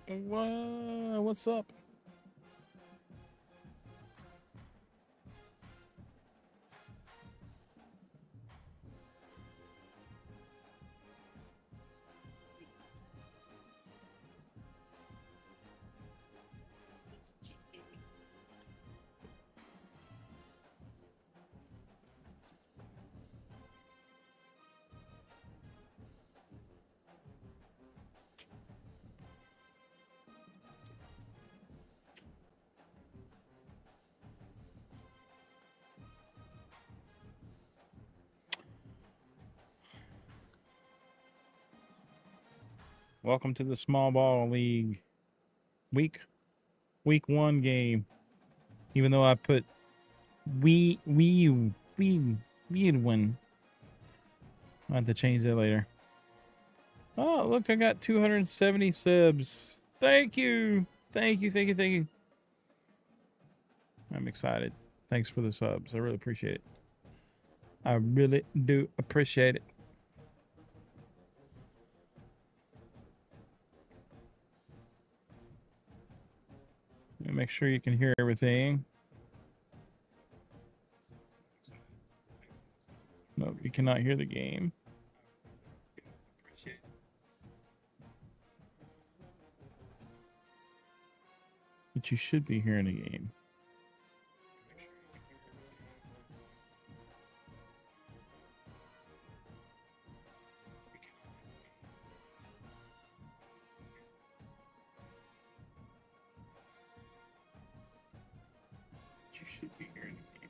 What's up? Welcome to the small ball league week 1 game. Even though I put we win. I'll have to change that later. Oh, look, I got 270 subs. Thank you. Thank you. I'm excited. Thanks for the subs. I really appreciate it. I really do appreciate it. Make sure you can hear everything. No, you cannot hear the game. But you should be hearing the game. You should be hearing the game.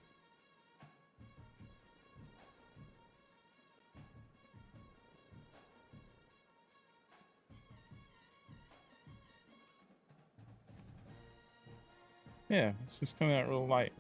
Yeah, it's just coming out real light.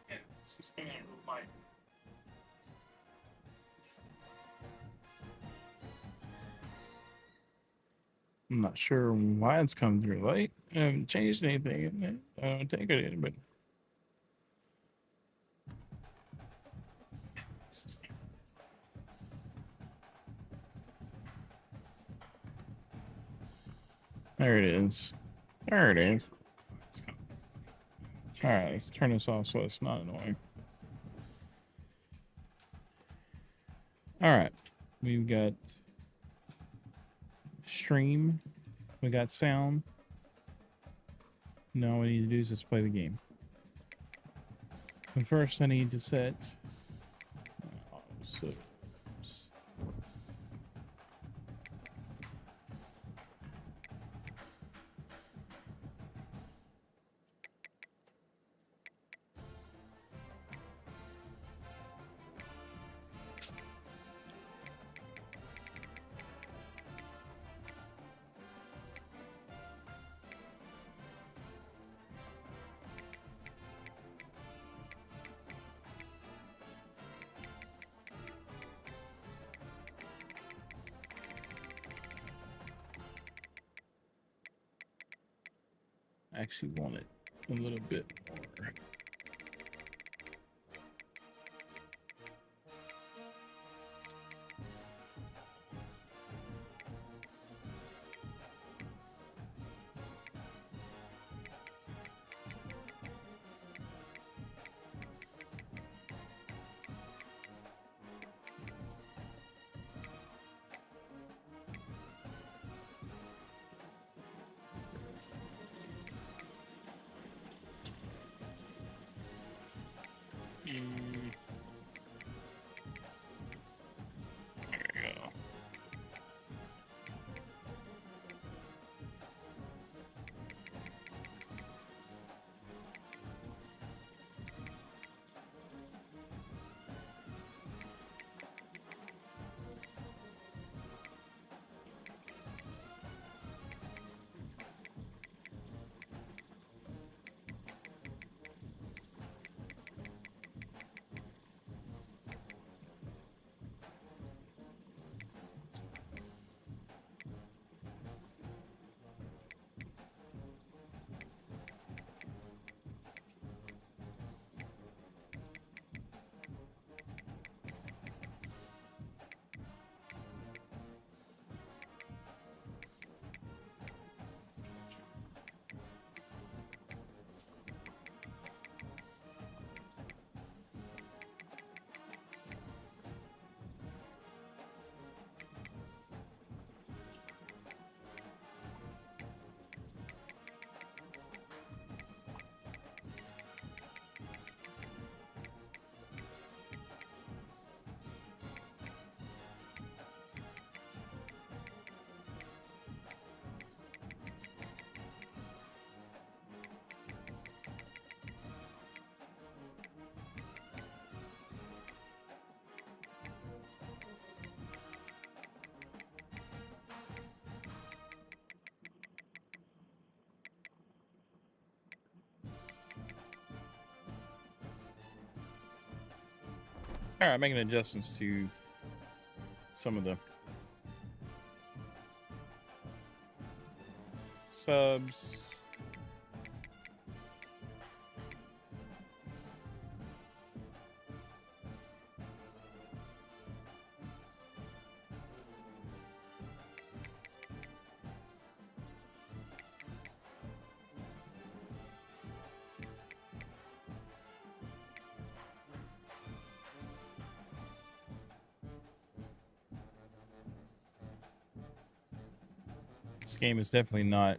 Yeah, it's just coming out real light. I'm not sure why it's coming through late. I haven't changed anything. I don't take it in, but there it is. There it is. All right, let's turn this off so it's not annoying. All right, we've got stream, we got sound. Now all we need to do is just play the game. But first, I need to set. So, I actually want it a little bit more. All right, making adjustments to some of the subs. This game is definitely not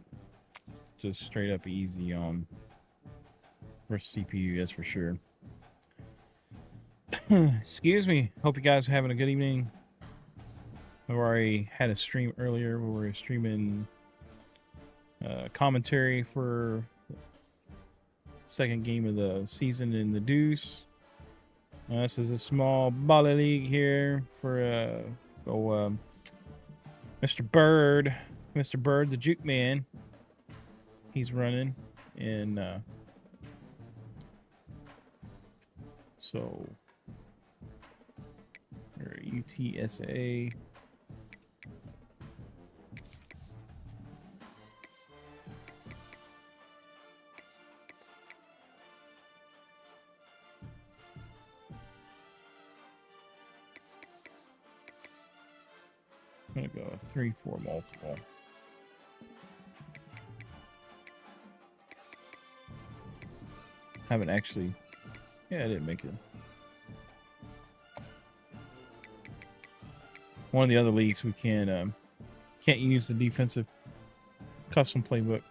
just straight up easy on for CPU, that's for sure. Excuse me. Hope you guys are having a good evening. I already had a stream earlier where we were streaming commentary for the second game of the season in the Deuce. This is a small volley league here for Mr. Bird. Mr. Bird, the juke man. He's running. And so UTSA. I'm gonna go 3-4 multiple. Haven't actually. Yeah, I didn't make it. One of the other leagues we can't use the defensive custom playbook.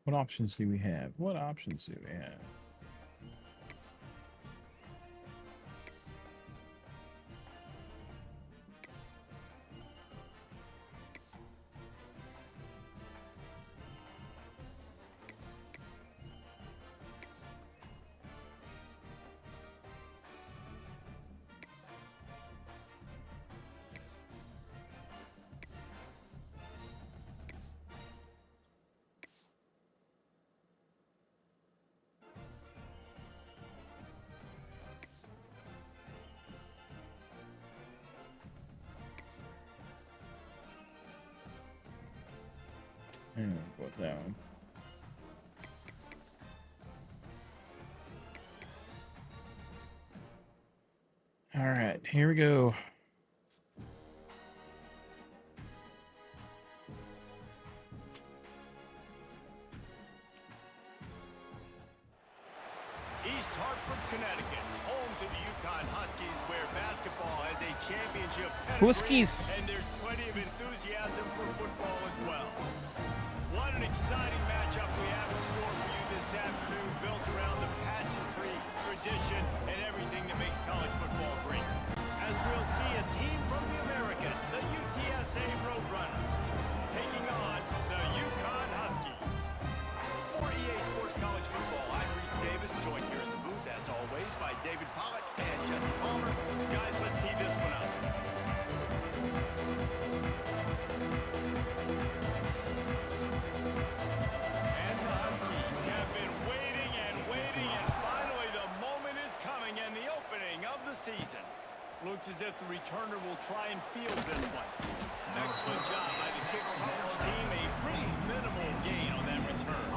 What options do we have? What options do we have? Go down. All right, here we go. East Hartford, Connecticut, home to the UConn Huskies, where basketball has a championship pedigree, Huskies. and there's plenty of enthusiasm for football as well. What an exciting matchup we have in store for you this afternoon, built around the pageantry, tradition, and everything that makes college football great. As we'll see a team from the American, the UTSA Roadrunners, taking on the UConn Huskies. For EA Sports College Football, I'm Reese Davis, joined here in the booth, as always, by David Pollock and Jesse Palmer. Guys, let's tee this one up. And the Huskies have been waiting, and finally the moment is coming, and the opening of the season. Looks as if the returner will try and field this one. Excellent job by the kick coverage team. A pretty minimal gain on that return.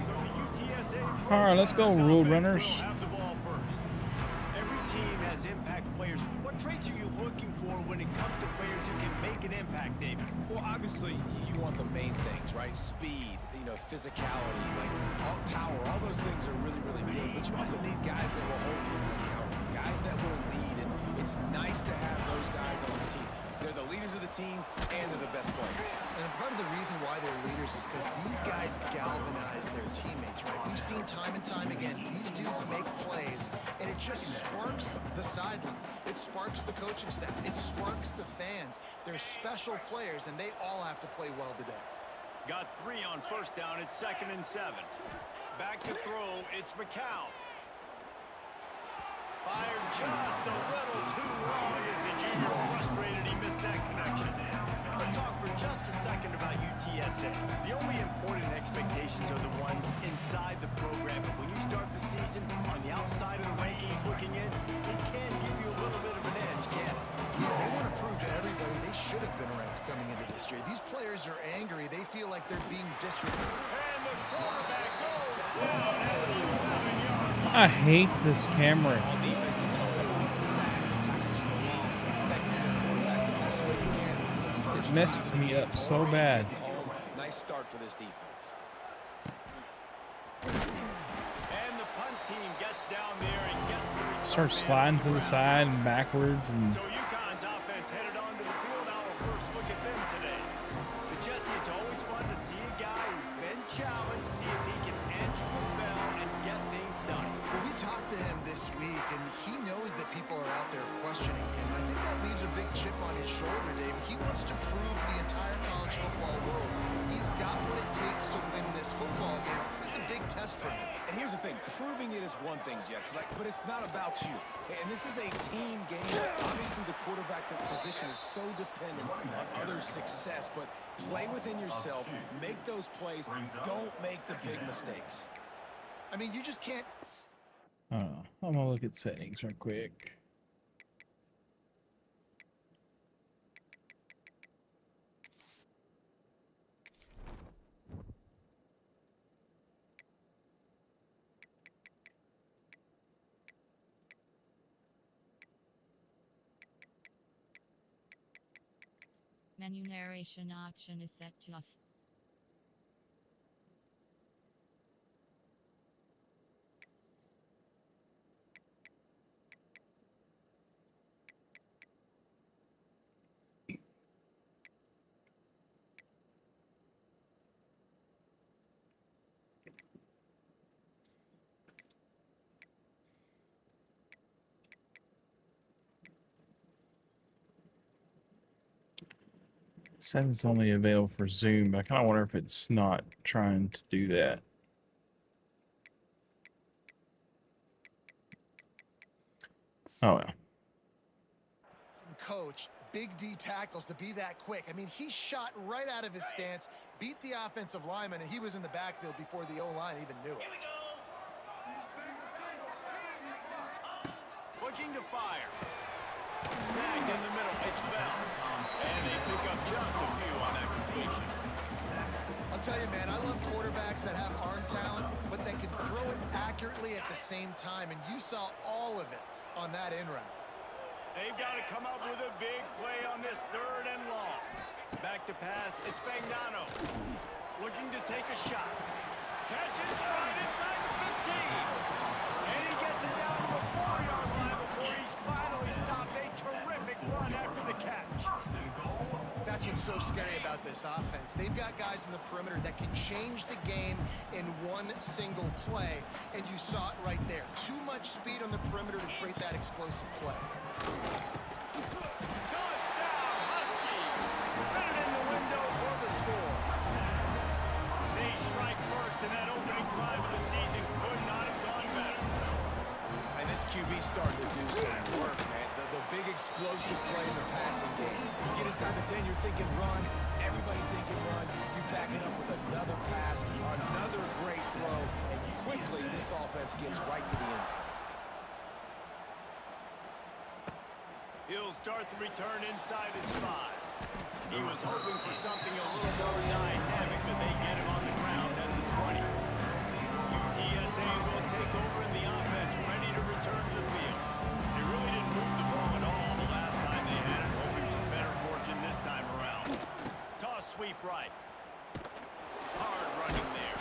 So the UTSA All right, let's go, Roadrunners. have the ball first. Every team has impact players. What traits are you looking for when it comes to players who can make an impact, David? Well, obviously, you want the main things, right? Speed, physicality, like all power, all those things are really, really good. But you also need guys that will hold people accountable, guys that will lead. And it's nice to have those guys on the team. They're the leaders of the team, and they're the best players. And part of the reason why they're leaders is because these guys galvanize their teammates, right? We've seen time and time again, these dudes make plays, and it just sparks the sideline. It sparks the coaching staff. It sparks the fans. They're special players, and they all have to play well today. Got 3 on first down. It's 2nd and 7. Back to throw. It's McCown. Fired just a little too long as the junior frustrated. He missed that connection. Let's talk for just a second about UTSA. The only important expectations are the ones inside the program, but when you start the season on the outside of the rankings looking in, it can give you a little bit of an edge, can't it? Yeah, they want to prove to everybody they should have been ranked coming into this year. These players are angry. They feel like they're being disregarded. And the quarterback goes down at the 11-yard line. I hate this camera. All defense is talking about sacks, tackles for loss, affecting the quarterback the best way you can. The first It messes drive, me they up get so home, bad. getting home. Nice start for this defense. And the punt team gets down there and gets the return Start man sliding on to the ground. side and backwards, and So UConn's offense headed onto the field. Now we'll first look at them today. But Jesse, it's always fun to see a guy who's been challenged, see if he can answer the bell and get things done. Well, we talked to him this week, and he knows that people are out there questioning him. I think that leaves a big chip on his shoulder, Dave. He wants to prove to the entire college football world he's got what it takes to win this football game. This is a big test for him. And here's the thing, proving it is one thing, Jesse, but it's not about you. And this is a team game. Obviously, the quarterback position is so dependent on others' success, but play within yourself, make those plays, don't make the big mistakes. I mean, you just can't. I'm gonna look at settings real quick. Menu narration option is set to off. Says it's only available for Zoom, but I kind of wonder if it's not trying to do that. Oh well. Coach, Big D tackles to be that quick. I mean, he shot right out of his stance, beat the offensive lineman, and he was in the backfield before the O-line even knew it. Looking to fire. Snagged in the middle, it's Bell. And they pick up just a few on that completion. I'll tell you, man, I love quarterbacks that have arm talent, but that can throw it accurately at the same time, and you saw all of it on that in route. They've got to come up with a big play on this 3rd and long. Back to pass, it's Fagnano. Looking to take a shot. Catch in stride inside the 15. And he gets it down to the 4-yard line before he's finally stopped. A terrific run after the catch. That's what's so scary about this offense. They've got guys in the perimeter that can change the game in one single play, and you saw it right there. Too much speed on the perimeter to create that explosive play. Touchdown, Husky! Fit it in the window for the score. They strike first, and that opening drive of the season could not have gone better. And this QB starting to do some work, man. The big explosive play in the passing game. You get inside the 10, you're thinking run. Everybody thinking run. You back it up with another pass, another great throw, and quickly this offense gets right to the end zone. He'll start the return inside his 5. He was hoping for something a little more dynamic, but they get him on the ground at the 20. UTSA will take over in the offense, ready to return to the field. They really didn't move the ball at all the last time they had it, hoping for better fortune this time around. Toss sweep right. Hard running there.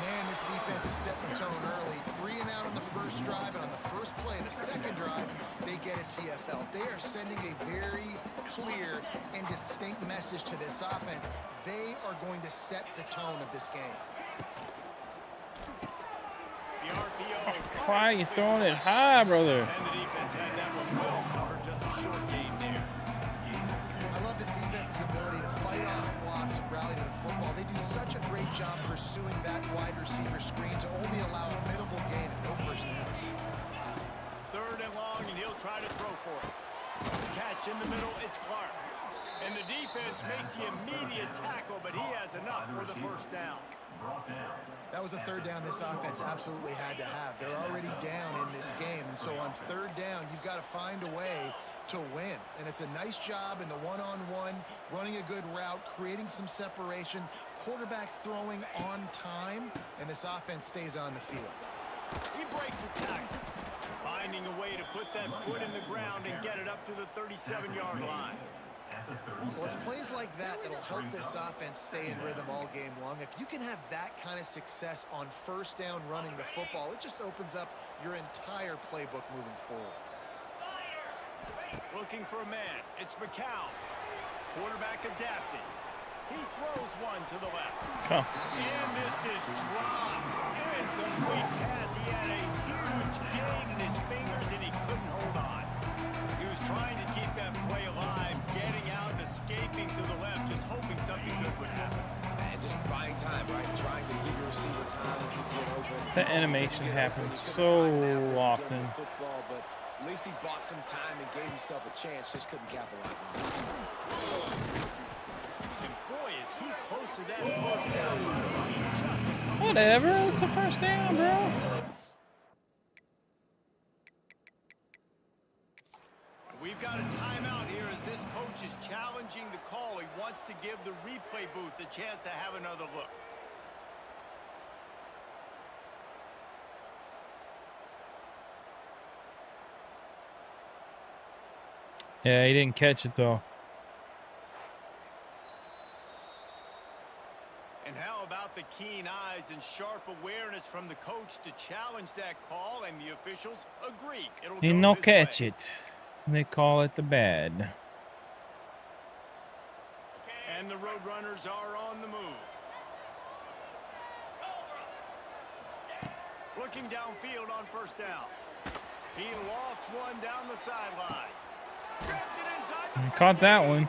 Man, this defense is setting the tone early. 3 and out on the first drive, and on the first play of the second drive, they get a TFL. They are sending a very clear and distinct message to this offense. They are going to set the tone of this game. The RPO. Why are you throwing it high, brother? And the defense had that one well covered, just a short game there. I love this defense's ability to fight off blocks and rally to the football. They do such a great job pursuing that wide receiver screen to only allow a minimal gain and no first down. 3rd and long, and he'll try to throw for it. Catch in the middle, it's Clark. And the defense makes the immediate tackle, but he has enough for the first down. That was a third down this offense absolutely had to have. They're already down in this game, and so on third down, you've got to find a way to win. And it's a nice job in the one-on-one, running a good route, creating some separation, quarterback throwing on time, and this offense stays on the field. He breaks the tackle, finding a way to put that foot in the ground and get it up to the 37-yard line. Well, it's plays like that that'll help this offense stay in rhythm all game long. If you can have that kind of success on first down running the football, it just opens up your entire playbook moving forward. Looking for a man. It's McCown. Quarterback adapting. He throws one to the left. Huh. And this is dropped. Incomplete pass. He had a huge gain in his fingers, and he couldn't hold on. He was trying to keep that play alive, getting out and escaping to the left, just hoping something good would happen. And just buying time, right? Trying to give your receiver time to get open. The animation happens so often. Football, but at least he bought some time and gave himself a chance. Just couldn't capitalize on it. And boy, is he close to that first down. Maybe just a couple. Whatever, it's the first down, bro. We've got a timeout here as this coach is challenging the call. He wants to give the replay booth the chance to have another look. Yeah, he didn't catch it though. And how about the keen eyes and sharp awareness from the coach to challenge that call, and the officials agree. It'll He go no his catch way. it. They call it the bad. And the Roadrunners are on the move. Looking downfield on first down. He lofts one down the sideline. Grabs it inside the Caught that 15. one.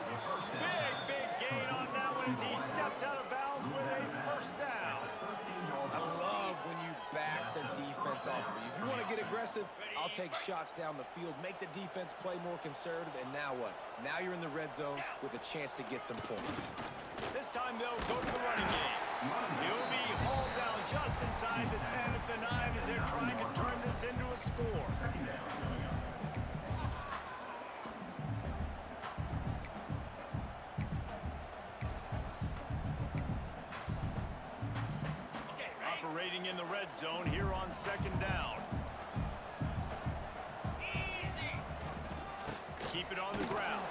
Big gain on that one as he steps out of bounds with a first down. I love when you back the defense off of you. If you want to get aggressive, I'll take shots down the field, make the defense play more conservative, and now what? Now you're in the red zone with a chance to get some points. This time they'll go to the running game. He'll be hauled down just inside the 10 at the 9 as they're trying to turn this into a score. Operating in the red zone here on second down. Keep it on the ground.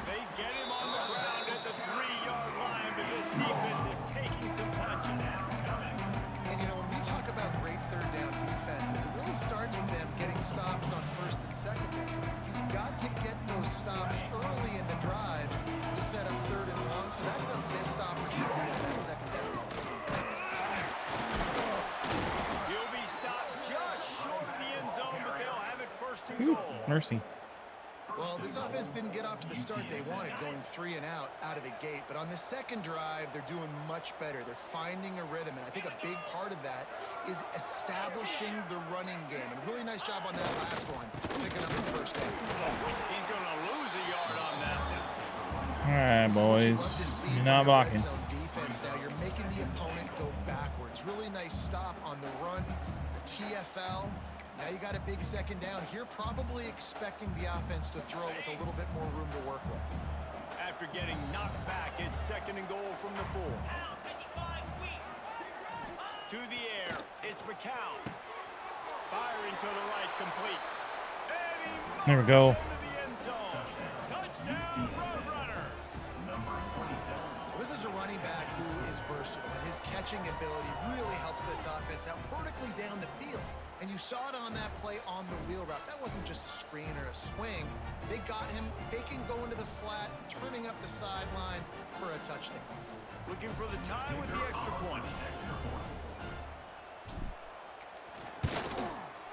They get him on the ground at the 3-yard line, but this defense is taking some punches. And, you know, when we talk about great third down defenses, it really starts with them getting stops on first and second down. You've got to get those stops early in the drives to set up third and long, so that's a missed opportunity on that second down. He'll be stopped just short of the end zone, but they'll have it first and Ooh, goal. mercy. Well, this offense didn't get off to the start they wanted, going 3 and out of the gate. But on the second drive, they're doing much better. They're finding a rhythm, and I think a big part of that is establishing the running game. And a really nice job on that last one, picking up the first down. He's going to lose a yard on that one. All right, This is what you love boys. to see You're from not your red blocking. zone defense now. You're making the opponent go backwards. Really nice stop on the run, the TFL. Now you got a big second down here, probably expecting the offense to throw with a little bit more room to work with. After getting knocked back, it's second and goal from the 4. To the air, it's McCown. Firing to the right, complete. And he There we go. into the end zone. Touchdown, Roadrunners. Well, this is a running back who is versatile, and his catching ability really helps this offense out vertically down the field. And you saw it on that play on the wheel route. That wasn't just a screen or a swing. They got him faking going to the flat, turning up the sideline for a touchdown. Looking for the tie with the extra point.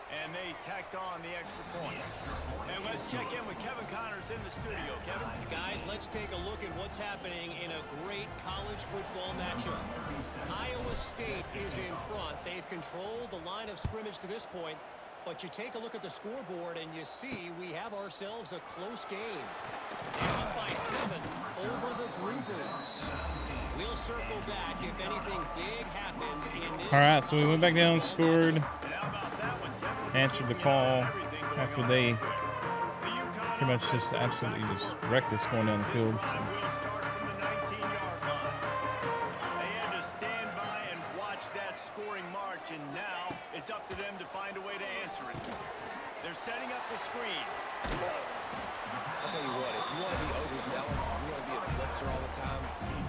And they tacked on the extra point. And let's check in with Kevin Connors in the studio. Kevin? Guys, let's take a look at what's happening in a great college football matchup. Iowa State is in front. They've controlled the line of scrimmage to this point. But you take a look at the scoreboard and you see we have ourselves a close game. Up by 7 over the Groupers. We'll circle back if anything big happens in this. All right, so we went back down and scored. And how about that one, Kevin? Answered the You call have everything going after on they this week. The UConn pretty much just offense absolutely will just wrecked us going down the This field. drive So. will start from the 19-yard line. They had to stand by and watch that scoring march, and now it's up to them to find a way to answer it. They're setting up the screen. I'll tell you what, if you want to be overzealous, you want to be a blitzer all the time,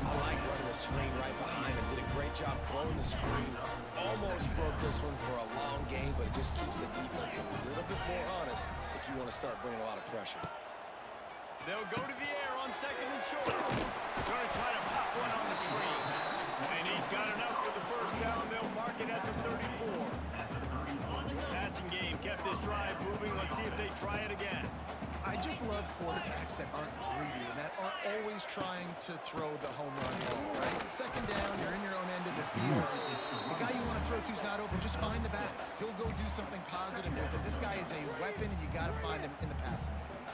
I like running the screen right behind him. Did a great job throwing the screen. Almost broke this one for a long game, but it just keeps the defense a little bit more honest if you want to start bringing a lot of pressure. They'll go to the air on 2nd and short. Going to try to pop one on the screen. And he's got enough for the first down. They'll mark it at the 34. Passing game kept this drive moving. Let's see if they try it again. I just love quarterbacks that aren't greedy and that aren't always trying to throw the home run ball, right? 2nd down, you're in your own end of the field. The guy you want to throw to is not open. Just find the back. He'll go do something positive with it. This guy is a weapon, and you got to find him in the passing game.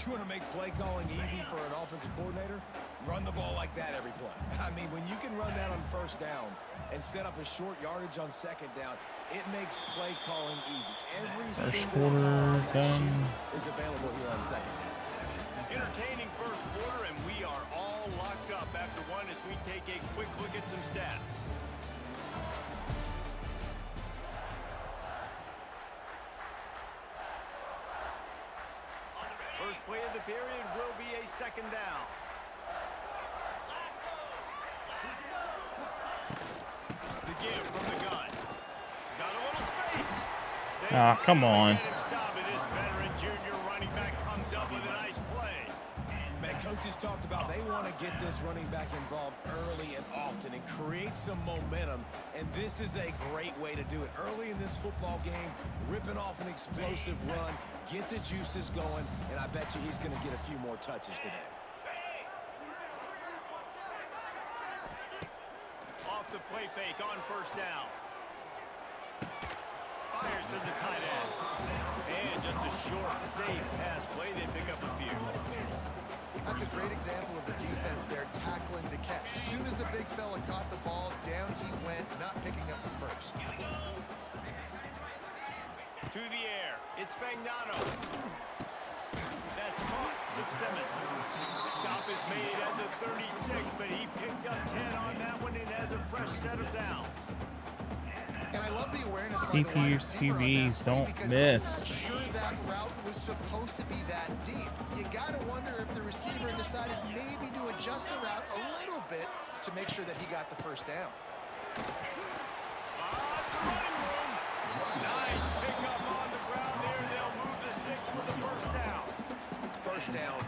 You want to make play calling easy for an offensive coordinator? Run the ball like that every play. I mean, when you can run that on 1st down and set up a short yardage on 2nd down, it makes play calling easy. Every First single quarter done. is available here on 2nd down. Entertaining first quarter, and we are all locked up after one as we take a quick look at some stats. First play of the period will be a 2nd down. The give from the gun. Got a little space. They Ah, come finally on. get him stopped, and this veteran junior running back comes up with a nice play. Man, coaches talked about they want to get this running back involved early and often and create some momentum, and this is a great way to do it. Early in this football game, ripping off an explosive run, get the juices going, and I bet you he's going to get a few more touches today. Off the play fake on 1st down. Fires to the tight end. And just a short, safe pass play. They pick up a few. That's a great example of the defense there tackling the catch. As soon as the big fella caught the ball, down he went, not picking up the first. To the air. It's Fagnano. That's caught with Simmons. Stop is made at the 36, but he picked up 10 on that one and has a fresh set of downs. And I love the awareness by the wide receiver on that CPUs play don't because miss. I'm not sure that route was supposed to be that deep. You got to wonder if the receiver decided maybe to adjust the route a little bit to make sure that he got the first down. It's a running room. Nice pickup on the ground there. They'll move the sticks with the first down. First down,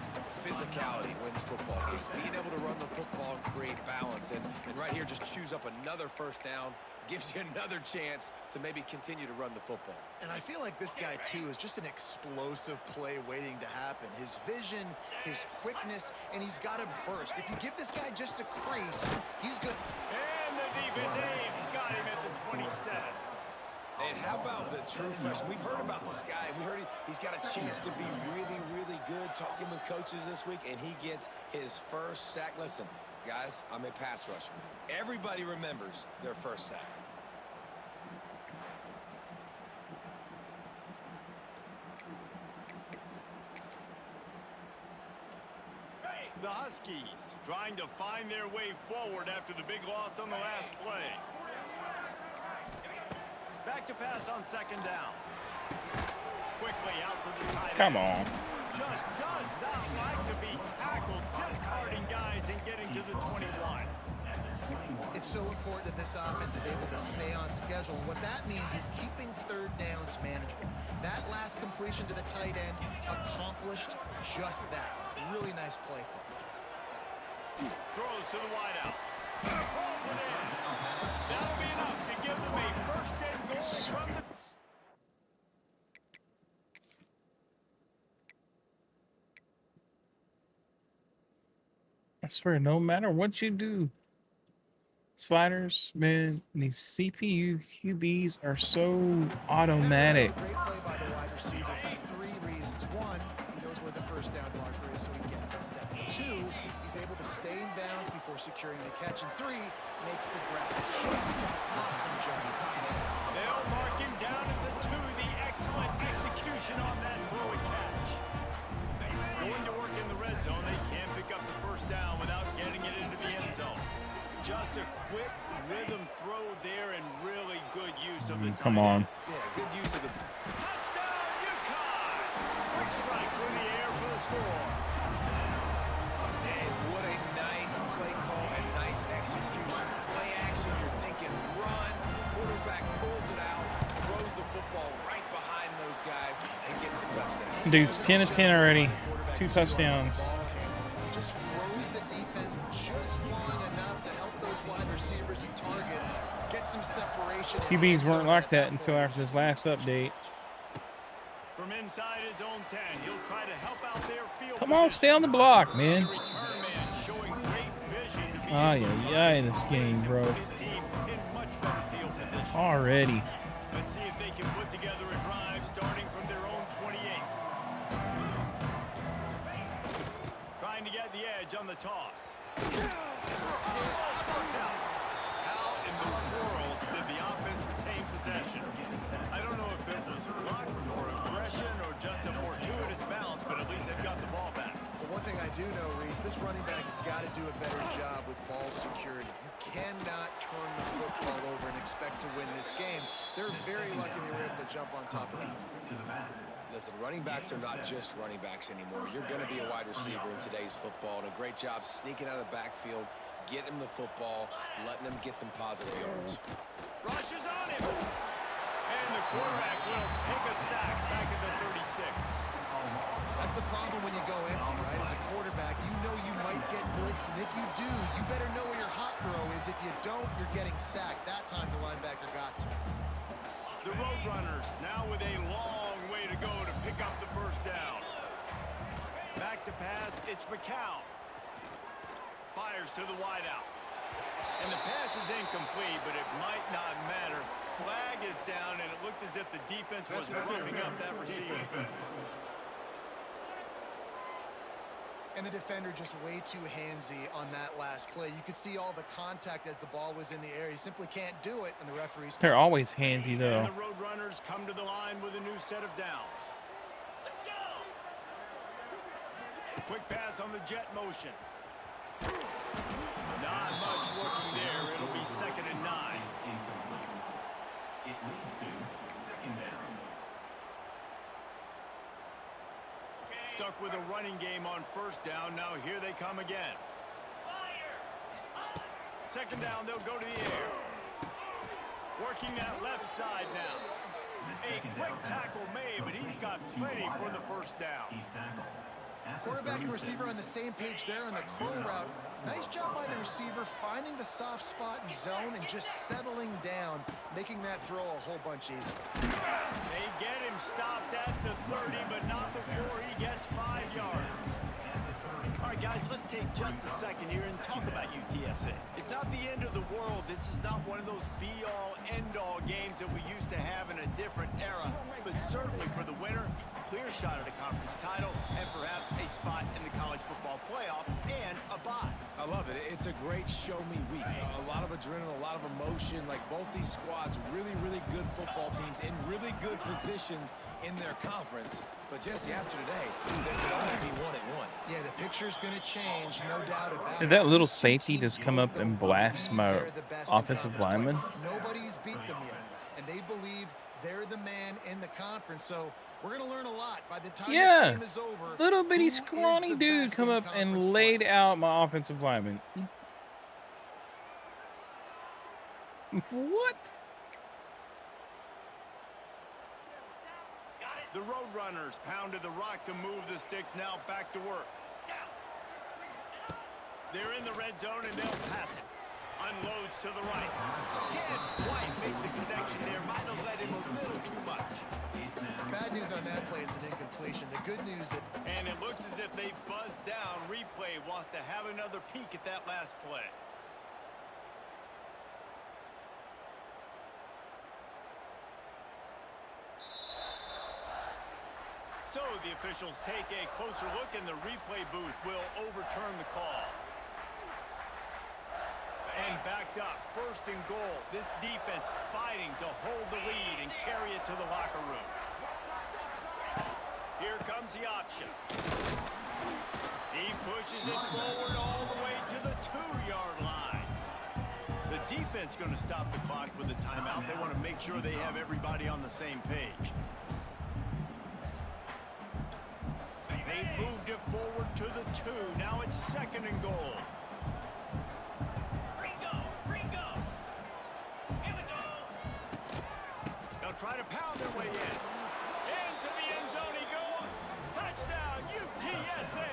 physicality wins football games. Being able to run the football and create balance, and right here just choose up another first down, gives you another chance to maybe continue to run the football. And I feel like this guy, too, is just an explosive play waiting to happen. His vision, his quickness, and he's got a burst. If you give this guy just a crease, he's good. And the defensive got him at the 27. And how about the true freshman? We've heard about this guy. We heard he's got a chance to be really, really good. Talking with coaches this week, and he gets his first sack. Listen, guys, I'm a pass rusher. Everybody remembers their first sack. The Huskies trying to find their way forward after the big loss on the last play. Back to pass on 2nd down. Quickly out to the tight end. Come on. Just does not like to be tackled, discarding guys and getting to the 21. It's so important that this offense is able to stay on schedule. What that means is keeping 3rd downs manageable. That last completion to the tight end accomplished just that. Really nice play call. Throws to the wideout. Pulls it in. That'll be enough to give them a first and goal from the... I swear, no matter what you do, sliders, man, these CPU QBs are so That automatic. was a great play by the wide receiver for 3 reasons. One, he knows where the first down marker is, so he gets his step. 2, he's able to stay in bounds before securing the catch. And 3, makes the grab. Just awesome job. They'll mark him down at the 2. The excellent execution on that throw and catch. Going to work in the red zone, they can't pick up the first down without getting it into the end zone. Just a quick rhythm throw there and really good use of the Come tight on. end. Yeah, good use of the... Touchdown, UConn! Quick strike through the air for the score. And what a nice play call and nice execution. Play action, you're thinking run. Quarterback pulls it out, throws the football right behind those guys, and gets the touchdown. Dude's 10 of 10 already. 2 touchdowns. Just froze the defense just long enough to help those wide receivers and targets get some separation. QBs weren't like that until after this last update. From inside his own 10, he'll try to help out their field. Come on, stay on the block, man. The return man showing great vision to be Ah, able to yeah, run this some game, plays and bro. put his team in much better field position. Already. Let's see if they can put together a drive starting from their own 28. Trying to get the edge on the toss. Ball squirts out. How in the world did the offense retain possession? I don't know if it was luck or aggression or just a fortuitous bounce, but at least they've got the ball back. But one thing I do know, Reese, this running back has got to do a better job with ball security. You cannot turn the football over and expect to win this game. They're very lucky they were able to jump on top of that. Listen, running backs are not just running backs anymore. You're going to be a wide receiver in today's football, and a great job sneaking out of the backfield, getting him the football, letting them get some positive yards. Rushes on him. And the quarterback will take a sack back at the 36. That's the problem when you go empty, right? As a quarterback, you know you might get blitzed, and if you do, you better know where your hot throw is. If you don't, you're getting sacked. That time the linebacker got to. The Roadrunners now with a long way to go to pick up the first down. Back to pass, it's McCown. Fires to the wideout. And the pass is incomplete, but it might not matter. Flag is down, and it looked as if the defense was roughing up that receiver. And the defender just way too handsy on that last play. You could see all the contact as the ball was in the air. He simply can't do it, and the referees... They're always handsy, And though. the Roadrunners come to the line with a new set of downs. Let's go! Quick pass on the jet motion. Not much working there. It'll be 2nd and 9. It leads to 2nd down. Stuck with a running game on 1st down. Now here they come again. 2nd down, they'll go to the air. Working that left side now. A quick tackle made, but he's got plenty for the 1st down. Quarterback and receiver on the same page there on the crow route. Nice job by the receiver finding the soft spot in zone and just settling down, making that throw a whole bunch easier. They get him stopped at the 30, but not before he gets 5 yards. All right, guys, let's take just a second here and talk about UTSA. It's not the end of the world. This is not one of those be-all, end-all games that we used to have in a different era, but certainly for the winner, clear shot at a conference title and perhaps a spot in the college football playoff and a bye. I love it. It's a great show-me week. A lot of adrenaline, a lot of emotion. Like both these squads, really, really good football teams in really good positions in their conference. But Jesse, after today, there could only be 1-1. Yeah, the picture's going to change, no doubt about it. Did that little safety just come up and blast my They're the best in offensive conference play. lineman? Nobody's beat them yet, and they believe they're the man in the conference. So we're going to learn a lot by the time Yeah. this game is over. Little bitty Who is scrawny the dude best come in up conference and play? laid out my offensive lineman. What? The Roadrunners pounded the rock to move the sticks, now back to work. They're in the red zone and they'll pass it. Unloads to the right. Can't quite make the connection there. Might have led him a little too much. Bad news on that play, it's an incompletion. The good news that And it looks as if they buzzed down. Replay wants to have another peek at that last play. So the officials take a closer look, and the replay booth will overturn the call. And backed up, 1st and goal. This defense fighting to hold the lead and carry it to the locker room. Here comes the option. He pushes it forward all the way to the 2-yard line. The defense going to stop the clock with a timeout. They want to make sure they have everybody on the same page. They've moved it forward to the 2. Now it's 2nd and goal. They'll try to pound their way in. Into the end zone he goes. Touchdown, UTSA.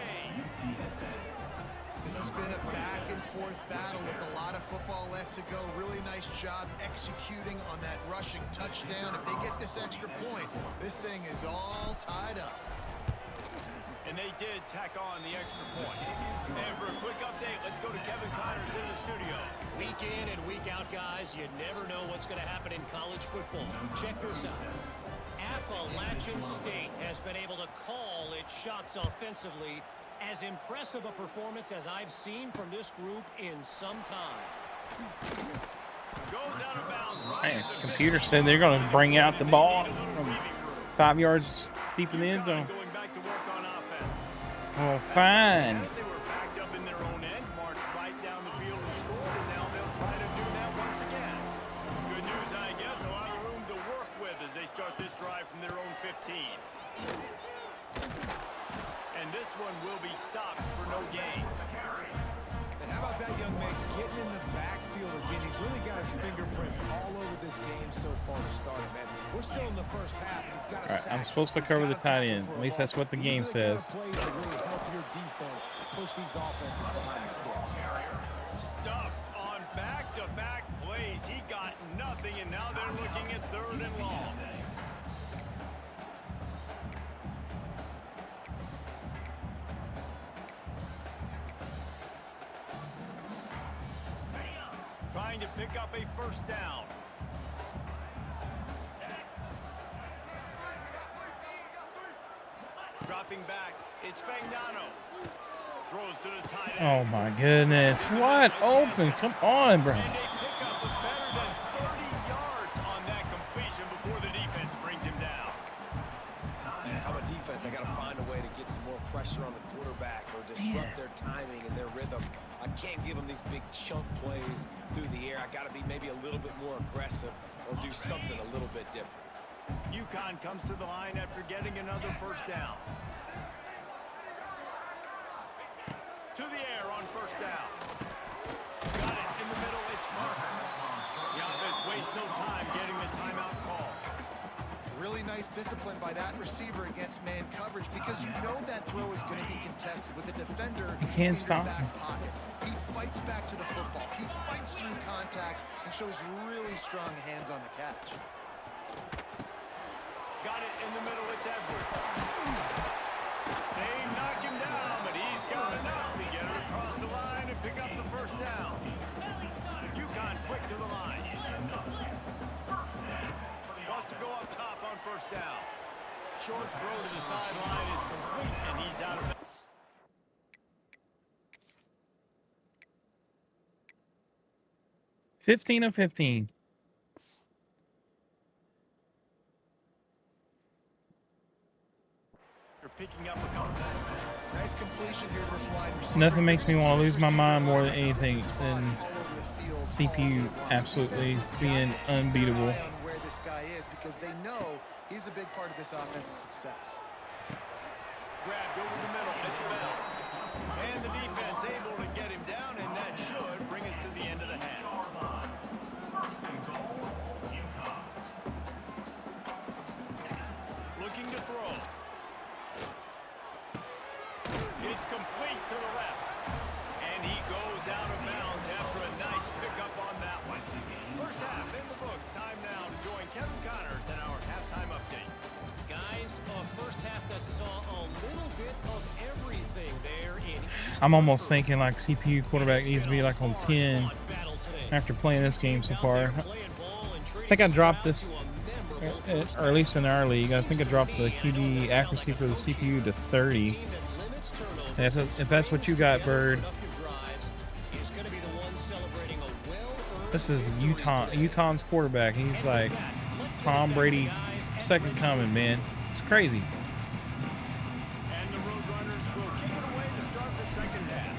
This has been a back-and-forth battle with a lot of football left to go. Really nice job executing on that rushing touchdown. If they get this extra point, this thing is all tied up. And they did tack on the extra point. And for a quick update, let's go to Kevin Connors in the studio. Week in and week out, guys, you never know what's going to happen in college football. Check this out. Appalachian State has been able to call its shots offensively. As impressive a performance as I've seen from this group in some time. Goes out of bounds right Man, at the computer 50. said they're going to bring out the ball They need a little from breathing room. 5 yards deep in the end zone. UConn going back to work on offense. Well, fine. They were backed up in their own end, marched right down the field and scored, and now they'll try to do that once again. Good news, I guess, a lot of room to work with as they start this drive from their own 15. And this one will be stopped for no gain. And how about that young man getting in the backfield again? He's really got his fingerprints all over this game so far to start it, man. We're still in the first half, and he's got a All right, I'm sack. supposed to He's cover got the a tight tackle end. for At a least that's loss. what the These game are the kind says. of plays that really help your defense push these offenses behind the sticks. Stuffed on back-to-back plays. He got nothing, and now they're looking at 3rd and long. Trying to pick up a 1st down. Dropping back, it's Fagnano. Throws to the tight end. Oh, my goodness. What? Open. Come on, bro. And a pickup of better than 30 yards on that completion before the defense brings him down. And if I'm a defense, I got to find a way to get some more pressure on the quarterback or disrupt their timing and their rhythm. I can't give them these big chunk plays through the air. I got to be maybe a little bit more aggressive or do something a little bit different. UConn comes to the line after getting another 1st down. To the air on 1st down. Got it in the middle. It's Parker. The offense wastes no time getting the timeout call. Really nice discipline by that receiver against man coverage because you know that throw is going to be contested with a defender You can't in your stop back him. pocket. He fights back to the football. He fights through contact and shows really strong hands on the catch. Got it in the middle. It's Edwards. They knock him down, but he's got enough to get it across the line and pick up the 1st down. UConn quick to the line. Wants to go up top on 1st down. Short throw to the sideline is complete, and he's out of bounds. Fifteen of 15. Picking up a couple. Nice completion here to this wide receiver. Nothing makes me want to lose my mind more than anything Spots than all over the field, CPU all over. absolutely Defense has being got to keep an unbeatable. eye on where this guy is because they know he's a big part of this offense's success. Grabbed over the middle. It's Bell. And the defense able to get him down, and that should bring us to the end of the half. Looking to throw. It's complete to the left. And he goes out of bounds after a nice pickup on that one. 1st half in the books. Time now to join Kevin Connors in our halftime update. Guys, a 1st half that saw a little bit of everything there in East I'm almost Hartford. thinking like CPU quarterback needs to be like on 10 after playing this game so far. I think I dropped this or at least in our league. I think I dropped the QB accuracy for the CPU to 30. And if that's what you got, Bird, this is UConn's quarterback. He's like Tom Brady, second coming, man. It's crazy. And the Roadrunners will kick it away to start the second half.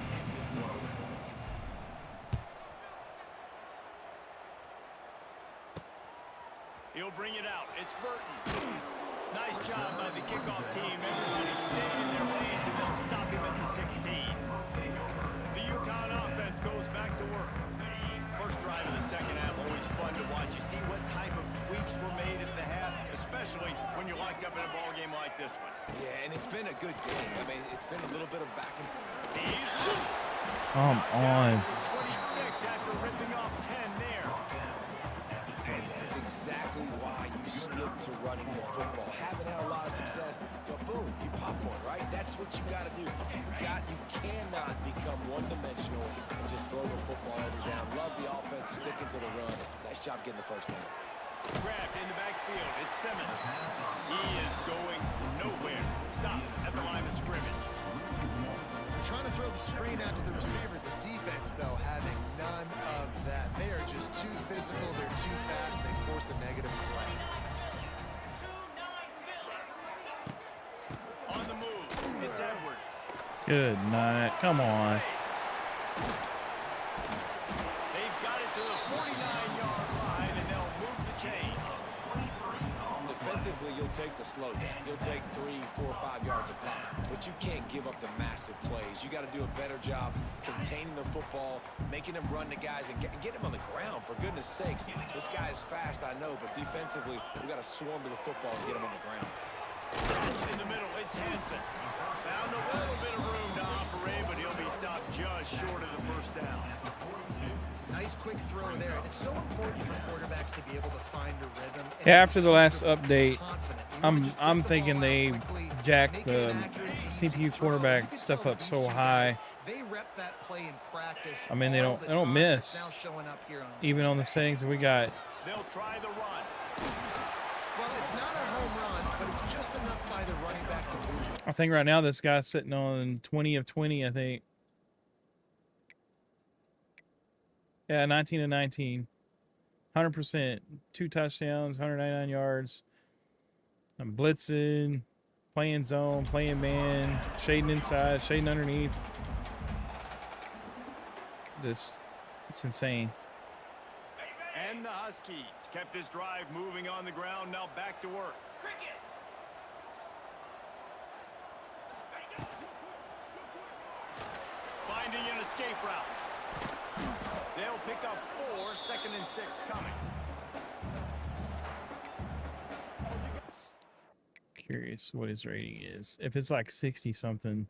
He'll bring it out. It's Burton. Nice job by the kickoff team. Everybody stayed in their lanes, and they'll stop him at the 16. The UConn offense goes back to work. First drive of the second half, always fun to watch. You see what type of tweaks were made at the half, especially when you're locked up in a ball game like this one. Yeah, and it's been a good game. I mean, it's been a little bit of back and He's loose. Come on. 26 after ripping off 10 there. And that is exactly why you stick to running the football. Haven't had a lot of success, but boom, you pop one, right? That's what you got to do. You cannot become one-dimensional and just throw the football every down. Love the offense sticking to the run. Nice job getting the first down. Grabbed in the backfield. It's Simmons. He is going nowhere. Stop at the line of scrimmage. Trying to throw the screen out to the receiver. The defense, though, having none of that. They are just too physical. They're too fast. They force a negative play. On the move. It's Edwards. Good night. Come on. They've got it to the 49-yard line, and they'll move the chains. Defensively, you'll take the slow down. You'll take 3, 4, 5 yards of pop, but you can't give up the massive plays. You got to do a better job containing the football, making them run the guys, and get him on the ground. For goodness sakes, this guy is fast, I know, but defensively, we got to swarm to the football and get him on the ground. In the middle, it's Hansen. Found a little bit of room to operate, but he'll be stopped just short of the first down. Nice quick throw there. And it's so important for quarterbacks to be able to find a rhythm. Yeah, after the last update, I'm thinking they jacked the CPU quarterback stuff up so high. They rep that play in practice. I mean, they don't miss. Now showing up here on Even on the settings that we got. They'll try the run. Well, it's not a home run, but it's just enough by the running back to move it. I think right now this guy's sitting on 20 of 20, I think. Yeah, 19 of 19. 100%. 2 touchdowns, 199 yards. I'm blitzing, playing zone, playing man, shading inside, shading underneath. Just, it's insane. And the Huskies kept this drive moving on the ground, now back to work. Finding an escape route. They'll pick up 4, 2nd and 6 coming. Curious what his rating is. If it's like 60 something.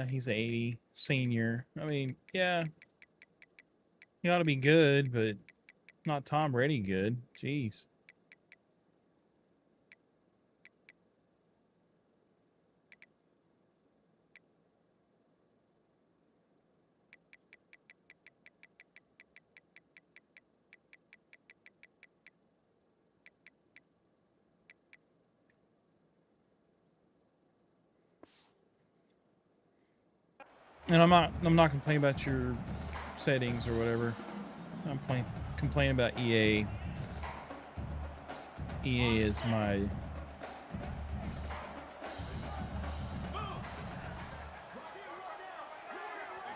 He's 80, senior. I mean, yeah. He ought to be good, but not Tom Brady good. Jeez. And I'm not complaining about your settings or whatever. I'm complaining about EA. EA is my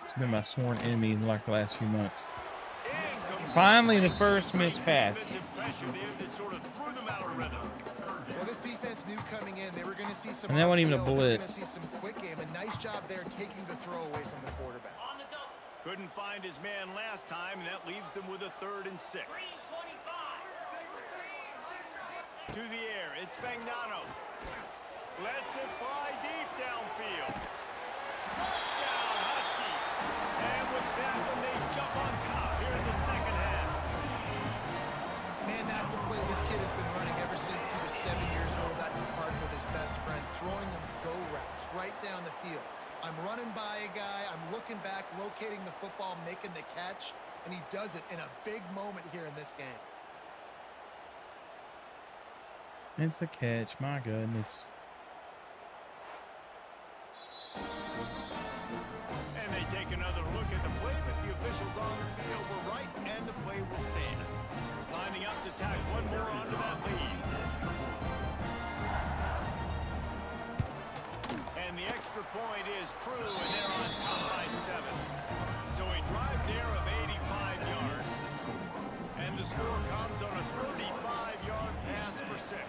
it's been my sworn enemy in like the last few months. Finally, the first missed pass. Well, this defense knew coming in they were going to see some. And that wasn't even a upfield, they were blitz. gonna see some quick game. A nice job there taking the throw away from the quarterback. Couldn't find his man last time, and that leaves him with a 3rd and 6. To the air, it's Fagnano. Lets it fly deep downfield. Touchdown, Husky. And with that one, they jump on top here in the second half. Man, that's a play this kid has been running ever since he was 7 years old out in the park with his best friend, throwing them go routes right down the field. I'm running by a guy, I'm looking back, locating the football, making the catch, and he does it in a big moment here in this game. It's a catch. My goodness. And they take another look at the play, but the officials on the field were right, and the play will stand. Lining up to tack one more onto that lead. And the extra point is true, and they're on top by 7. So a drive there of 85 yards. And the score comes on a 35-yard pass for 6.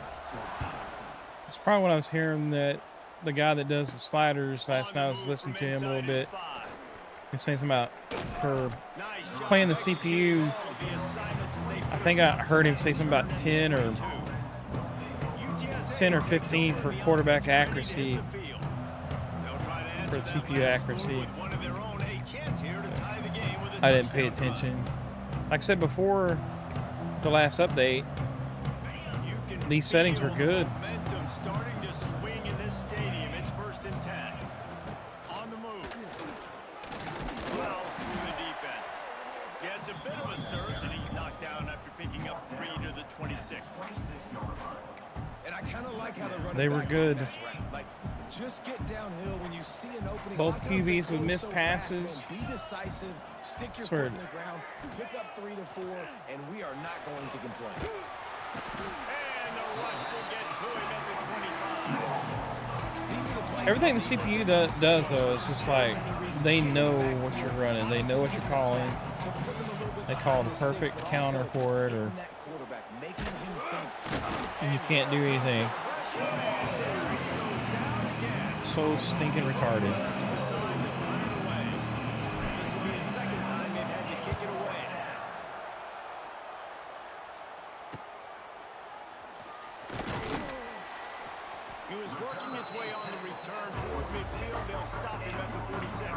It's probably when I was hearing that the guy that does the sliders last night, I was listening to him a little bit. He was saying something about for playing the CPU. I think I heard him say something about 10 or 15 for quarterback accuracy, for the CPU accuracy. I didn't pay attention. Like I said before the last update, these settings were good. Momentum starting to swing in this stadium. It's 1st and 10. On the move. Well through the defense. Yeah, it's a bit of a surge, and he's knocked down after picking up 3 to the 26. And I kind of like how They were good. Like, just get downhill when you see an opening. Both QBs would miss passes. Be decisive, stick your Swear. foot in the ground, pick up 3 to 4, and we are not going to complain. And the rush will get to him at the 25. These are the plays Everything the CPU does though, is just like they know what you're running, they know what you're calling. They call the perfect counter for it, or and you can't do anything. So stinking retarded. This will be the second time they've had to kick it away. He was working his way on the return toward midfield. They'll stop him at the 46.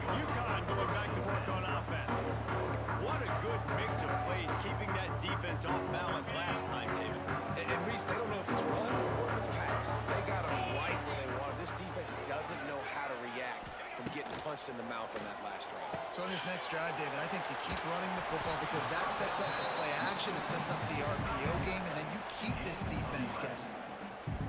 UConn going back to work on offense. What a good mix of plays, keeping that defense off balance last time, David. And Reese, they don't know if it's run or if it's pass. They got them right where they want. This defense doesn't know how to react from getting punched in the mouth on that last drive. So in this next drive, David, I think you keep running the football because that sets up the play action, it sets up the RPO game, and then you keep this defense guessing.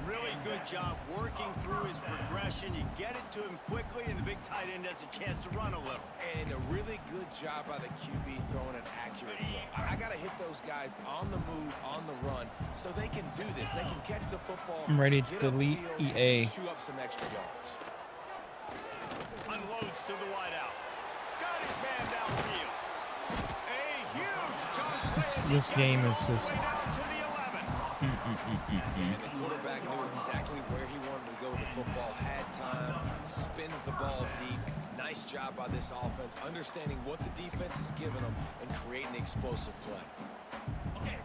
Really good job working through his progression. You get it to him quickly, and the big tight end has a chance to run a little. And a really good job by the QB throwing an accurate throw. I got to hit those guys on the move, on the run, so they can do this. They can catch the football. I'm ready to get delete upfield, EA. and chew up some extra yards. Unloads to the wideout. Got his man downfield. A huge chunk. This game is just. Way down to the 11. And the quarterback knew exactly where he wanted to go with the football, had time, spins the ball deep. Nice job by this offense, understanding what the defense is giving them and creating the explosive play.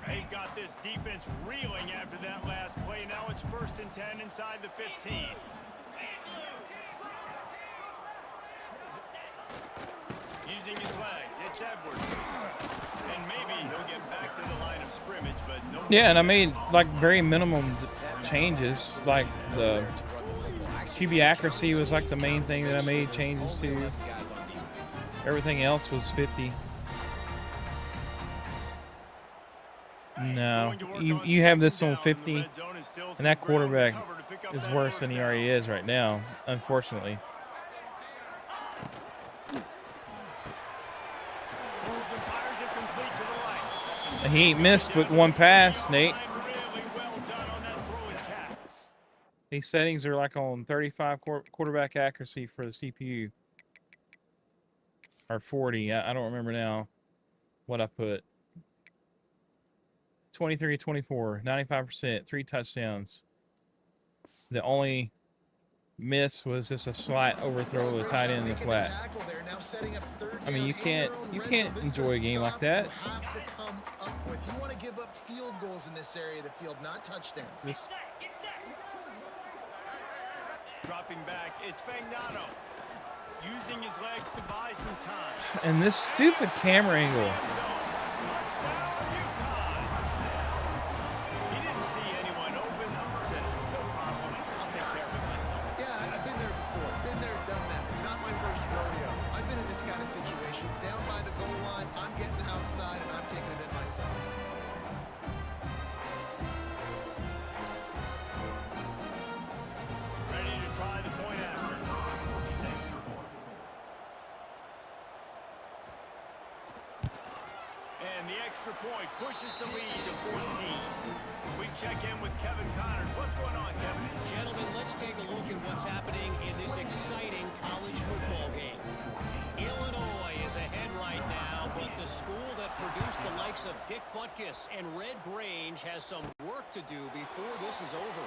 They've got this defense reeling after that last play. Now it's 1st and 10 inside the 15. Using his legs, it's Edwards. And maybe he'll get back to the line of scrimmage, but no. Yeah, and I made like very minimum changes. Like the QB accuracy was like the main thing that I made changes to. Everything else was 50. No, you have this on 50, and that quarterback is worse than he already is right now, unfortunately. He ain't missed but one pass, Nate. These settings are like on 35 quarterback accuracy for the CPU. Or 40, I don't remember now what I put. 23-24, 95%, 3 touchdowns. The only miss was just a slight overthrow of the tight end in the flat. I mean, you can't enjoy a game like that. You want to give up field goals in this area of the field, not touchdowns. Dropping back, it's Fagnano. Using his legs to buy some time. And this stupid camera angle. He didn't see anyone open. Said, no problem. I'll take care of it myself. Yeah, I've been there before. down by the goal line. I'm getting outside, and I'm taking it in myself. Ready to try the point after. And the extra point pushes the lead to 14. We check in with Kevin Connors. What's going on, Kevin? Gentlemen, let's take a look at what's happening in this exciting college football game. Illinois is ahead right now, but the school that produced the likes of Dick Butkus and Red Grange has some work to do before this is over.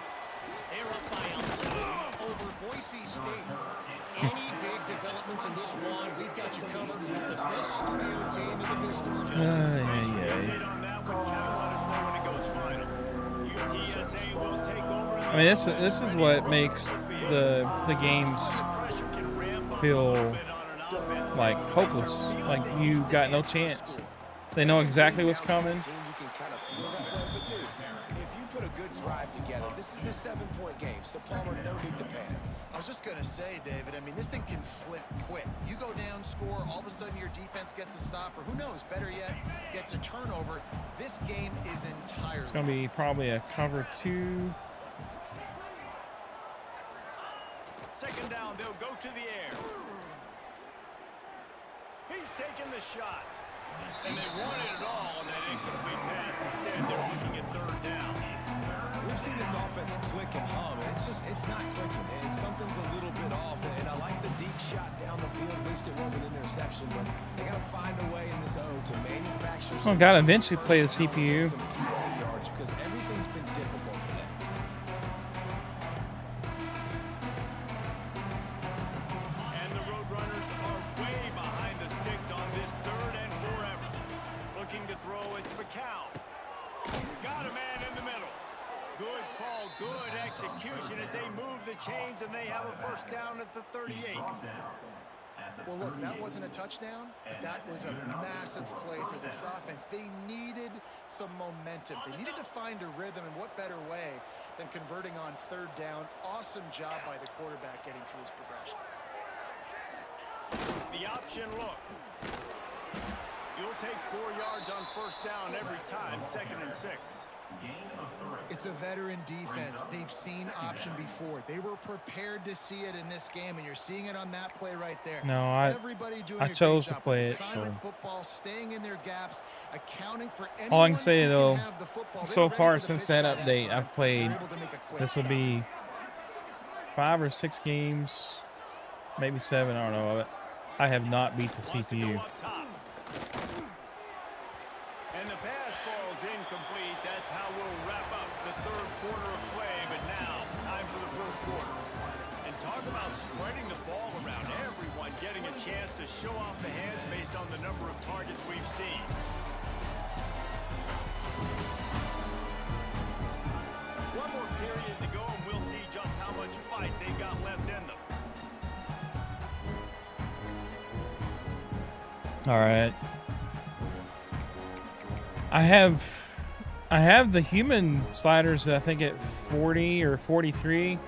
They're up by 11 over Boise State. Any big developments in this one, we've got you covered with the best studio team in the business, gentlemen. Update on that one, Kevin. Let us know when it goes final. UTSA will take over. I mean, this is what makes the games feel like hopeless. Like you got no chance. They know exactly what's coming. Team, you can kind of feel that way, but dude, if you put a good drive together, this is a 7-point game, so Palmer, no need to panic. I was just going to say, David, I mean, this thing can flip quick. You go down, score, all of a sudden your defense gets a stop, or who knows, better yet, gets a turnover. This game is entirely. It's going to be probably a cover 2. Second down, they'll go to the air. He's taking the shot. And they wanted it all on that incomplete pass. Instead, they're looking at third down. We've seen this offense click and hum, and it's not clicking. And something's a little bit off. And I like the deep shot down the field. At least it was an interception, but they got to find a way in this O to manufacture. Well, got to eventually play the CPU. Some passing yards because everything's been difficult today. And the Roadrunners are way behind the sticks on this third and forever. Looking to throw it to McCown. Got a man in the middle. Good call, good execution as they move the chains, and they have a first down at the 38. Well, look, that wasn't a touchdown, but that was a massive play for this offense. They needed some momentum. They needed to find a rhythm, and what better way than converting on third down. Awesome job by the quarterback getting through his progression. The option look. You'll take 4 yards on first down every time, 2nd and 6. It's a veteran defense. They've seen option before. They were prepared to see it in this game, and you're seeing it on that play right there. No, Everybody doing I a great chose to job play with it, assignment so. football, staying in their gaps, accounting for All I can anyone say who though, have the football. They so were ready far for the since pitch that by update, time. I've played. They were able to make a quick This will stop. be 5 or 6 games, maybe 7. I don't know. I have not beat the Wants to go CPU. up top. And the pass falls incomplete. That's how we'll wrap up the third quarter of play. But now, time for the fourth quarter. And talk about spreading the ball around. Everyone getting a chance to show off the hands based on the number of targets we've seen. One more period to go, and we'll see just how much fight they got left in them. All right. I have the human sliders, I think, at 40 or 43.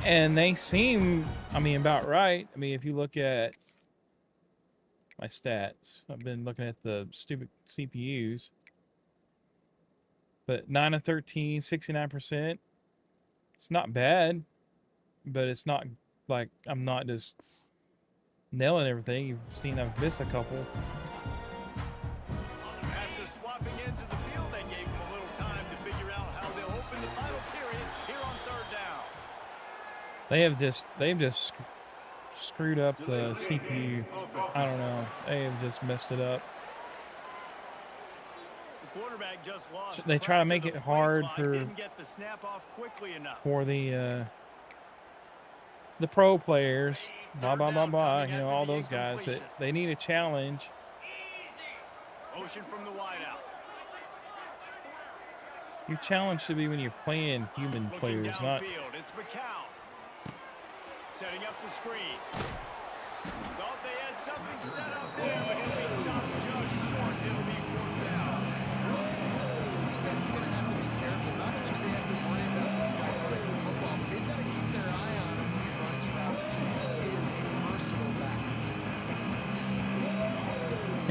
And they seem, I mean, about right. I mean, if you look at my stats, I've been looking at the stupid CPUs. But 9 of 13, 69%. It's not bad, but it's not like I'm not just nailing everything. You've seen I've missed a couple. After swapping into the field, they gave them a little time to figure out how they'll open the final period here on third down. They've just screwed up the CPU. I don't know. They have just messed it up. The quarterback just lost. They try to make track it of the play hard clock, for didn't get the snap off quickly enough. for the pro players. Blah blah blah blah. You know, all those guys that they need a challenge. Motion from the wideout. Your challenge should be when you're playing human Looking players, not. downfield, it's McCown. Setting up the screen. Thought they had something set up there, but he'll be stopped just short. It'll be fourth down. This defense is going to have to be careful. Not only do they have to worry about this guy running the football, but they've got to keep their eye on him when he runs routes too. He is a versatile back.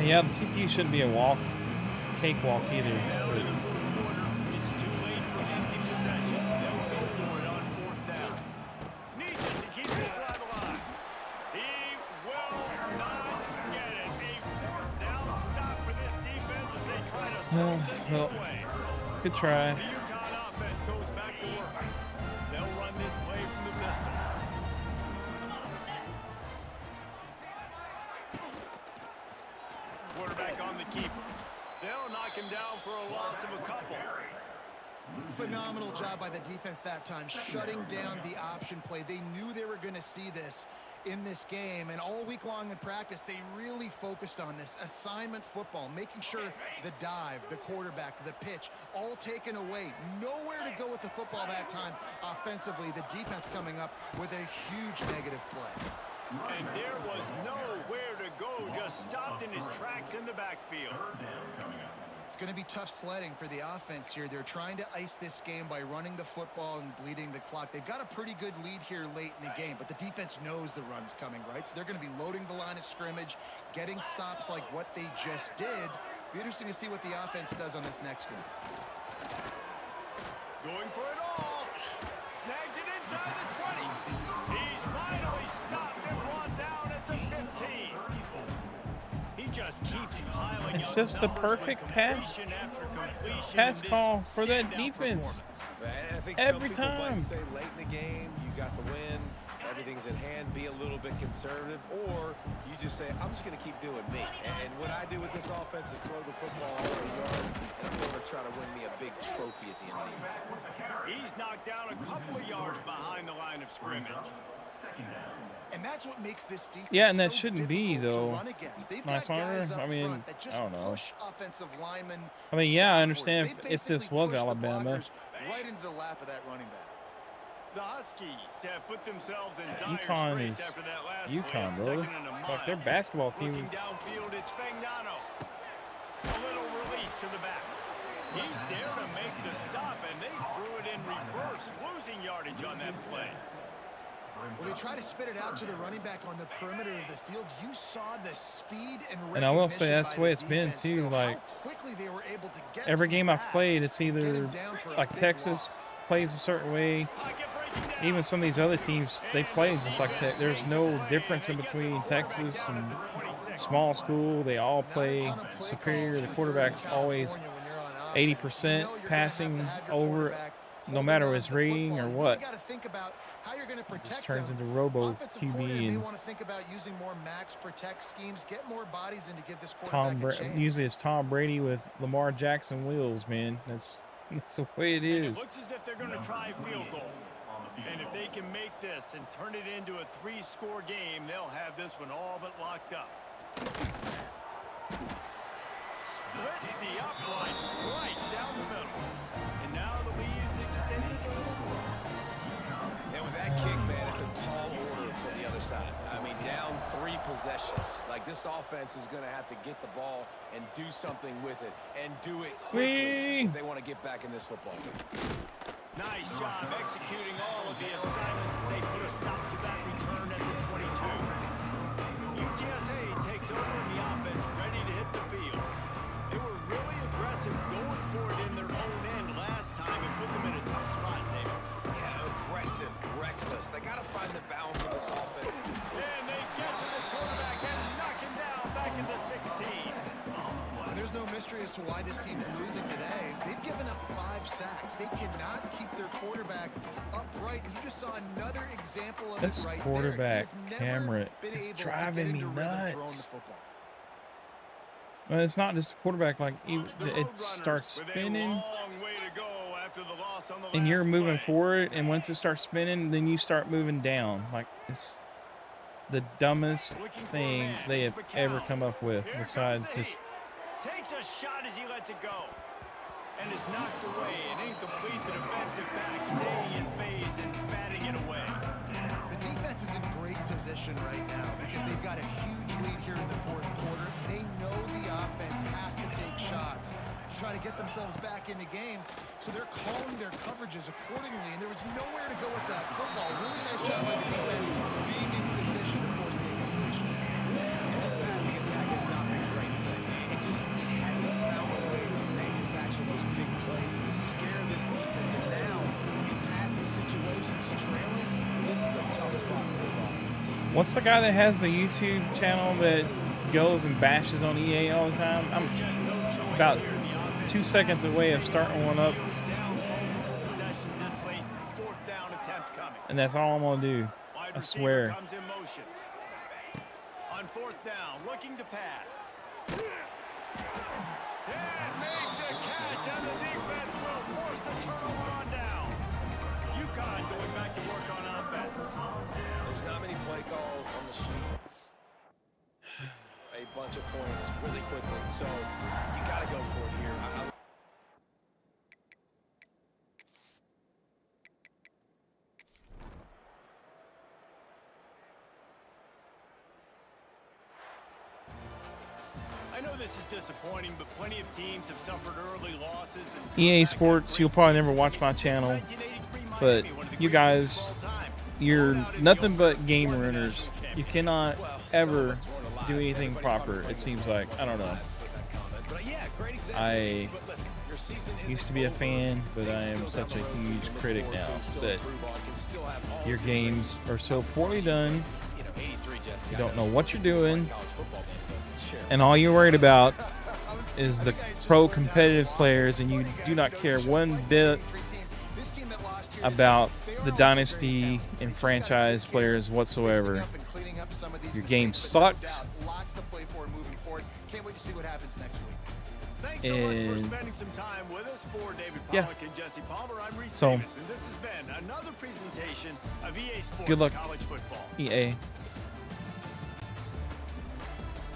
Yeah, the CPU shouldn't be a cakewalk either. Down in the fourth quarter, it's too late for empty possessions. They'll go for it on fourth down. Needs it to keep this drive alive. He will not get it. A fourth down stop for this defense as they try to solve this Well, one away. good try. The UConn offense goes back to work. They'll run this play from the pistol. Quarterback on the keeper. They'll knock him down for a loss of a couple. Phenomenal job by the defense that time, shutting down the option play. They knew they were going to see this in this game, and all week long in practice, they really focused on this assignment football, making sure the dive, the quarterback, the pitch, all taken away. Nowhere to go with the football that time offensively. The defense coming up with a huge negative play. And there was nowhere to go, just stopped in his tracks in the backfield. It's going to be tough sledding for the offense here. They're trying to ice this game by running the football and bleeding the clock. They've got a pretty good lead here late in the game, but the defense knows the run's coming, right? So they're going to be loading the line of scrimmage, getting stops like what they just did. Be interesting to see what the offense does on this next one. Going for it all. Snags it inside the 20. He's finally stopped and brought down at the 15. He just keeps piling It's up just the numbers with perfect pass completion after completion pass in this call for that standout defense. And I think Every some people time. might say late in the game, you got the win, everything's in hand, be a little bit conservative, or you just say, I'm just going to keep doing me. And what I do with this offense is throw the football all over the yard, and I'm going to try to win me a big trophy at the end of the year. He's knocked down a couple of yards behind the line of scrimmage. And that's what makes this defense Yeah, and that so shouldn't be, difficult to though. run against. They've Nice got guys honor. up I mean, front that just I don't know. push offensive linemen. I mean, yeah, I backwards. understand They if this basically was push the Alabama. blockers right into the lap of that running back. The Huskies have put themselves in dire UConn straits is after that last UConn, play, brother. second and a Fuck, their mile. basketball team. Looking downfield, it's Fagnano. A little release to the back. He's there to make the stop, and they threw it in reverse, losing yardage on that play. Well, they try to spit it out to the running back on the perimeter of the field. You saw the speed and And I will say recognition that's by the way the it's been, defense, too, though, like, how quickly they were able to get Every to game the I've back, played, it's get either him down for a like big Texas loss. plays a certain way. Pocket breaking down. Even some of these other teams, they play just like that. There's no difference in between Texas and small school. They all play superior. The quarterback's always 80% passing over, no matter his rating or what. Just turns into robo QB and want to think about using more max protect schemes, get more bodies in to give this Tom. quarterback a chance. Usually it's Tom Brady with Lamar Jackson wheels, man. That's the way it And is. it looks as if they're going to try a field goal. And if they can make this and turn it into a 3-score game, they'll have this one all but locked up. Splits the uprights right down the middle. And now the lead is extended a little further. And with that kick, man, it's a tall order for the other side. I mean, down 3 possessions. Like, this offense is going to have to get the ball and do something with it, and do it quickly if they want to get back in this football game. Nice job executing all of the assignments as they put a stop to that return at the 22. UTSA takes over in the offense, ready to hit the field. They were really aggressive going for it in their own end last time and put them in a tough spot, David. Yeah, aggressive, reckless. They got to find the balance of this offense. And they get to the quarterback and knock him down back into 16. There's no mystery as to why this team's losing today. They've given up 5 sacks. They cannot keep their quarterback upright. You just saw another example of This it right quarterback, there. He's never Cameron, been is able to driving get me into rhythm throwing the nuts. football. Well, it's not just the quarterback. Like The it Roadrunners starts with a spinning, long way to go after the loss on the and you're last moving play. forward. And once it starts spinning, then you start moving down. Like it's the dumbest Looking for a thing man. they It's have McCown. ever come up with. Here Besides comes the just heat. Takes a shot as he lets it go. And is knocked away. An incomplete. The defensive back staying in phase and batting it away. The defense is in great position right now because they've got a huge lead here in the 4th quarter. They know the offense has to take shots to try to get themselves back in the game. So they're calling their coverages accordingly, and there was nowhere to go with that football. Really nice job by the defense being in position to force the incompletion. And this passing attack has not been great today. What's the guy that has the YouTube channel that goes and bashes on EA all the time? I'm about 2 seconds away of starting one up, Possession this late, fourth down attempt coming. and that's all I'm gonna do. Wide I receiver swear. comes in motion. On fourth down, looking to pass. And make the catch, and the defense will force a turnover on downs. UConn going back to work on offense. There's not many play calls on the sheet. A bunch of points really quickly, so you got to go for it here. I know this is disappointing, but plenty of teams have suffered early losses. And EA Sports, you'll probably never watch my channel, but you guys, you're nothing but game ruiners. You cannot ever do anything proper, it seems like. I don't know. I used to be a fan, but I am such a huge critic now that your games are so poorly done. You don't know what you're doing, and all you're worried about is the pro competitive players, and you do not care one bit about the dynasty and franchise players whatsoever. Your game sucks. Thanks so much for And spending some time with us. For David yeah. Pollack and Jesse Palmer, I'm Reese So, Davis, and this has been another presentation of EA Sports good luck, College Football. EA.